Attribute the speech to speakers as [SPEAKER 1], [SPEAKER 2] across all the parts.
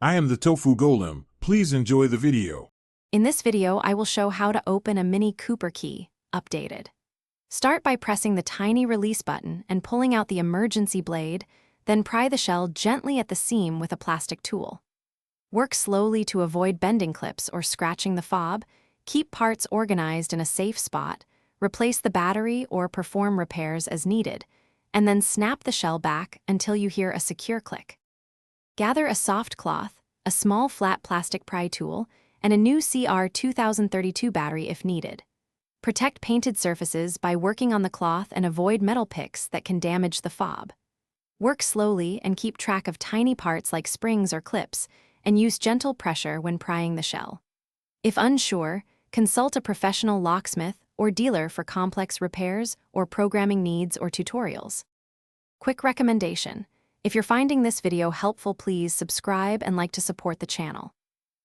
[SPEAKER 1] I am the Tofu Golem. Please enjoy the video.
[SPEAKER 2] In this video, I will show how to open a Mini Cooper key, updated. Start by pressing the tiny release button and pulling out the emergency blade, then pry the shell gently at the seam with a plastic tool. Work slowly to avoid bending clips or scratching the fob, keep parts organized in a safe spot, replace the battery or perform repairs as needed, and then snap the shell back until you hear a secure click. Gather a soft cloth, a small flat plastic pry tool, and a new CR2032 battery if needed. Protect painted surfaces by working on the cloth and avoid metal picks that can damage the fob. Work slowly and keep track of tiny parts like springs or clips, and use gentle pressure when prying the shell. If unsure, consult a professional locksmith or dealer for complex repairs or programming needs or tutorials. Quick recommendation: if you're finding this video helpful, please subscribe and like to support the channel.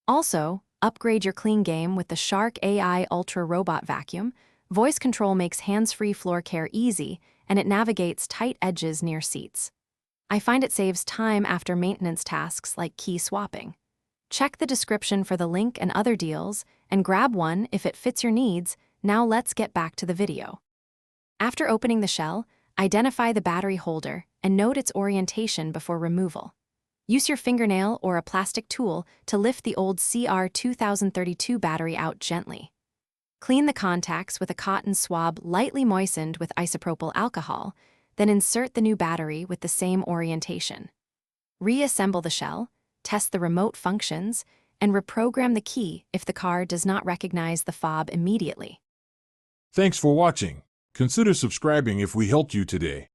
[SPEAKER 2] Also, upgrade your clean game with the Shark AI Ultra Robot Vacuum. Voice control makes hands-free floor care easy, and it navigates tight edges near seats. I find it saves time after maintenance tasks like key swapping. Check the description for the link and other deals, and grab one if it fits your needs. Now let's get back to the video. After opening the shell, identify the battery holder and note its orientation before removal. Use your fingernail or a plastic tool to lift the old CR2032 battery out gently. Clean the contacts with a cotton swab lightly moistened with isopropyl alcohol, then insert the new battery with the same orientation. Reassemble the shell, test the remote functions, and reprogram the key if the car does not recognize the fob immediately.
[SPEAKER 1] Thanks for watching. Consider subscribing if we helped you today.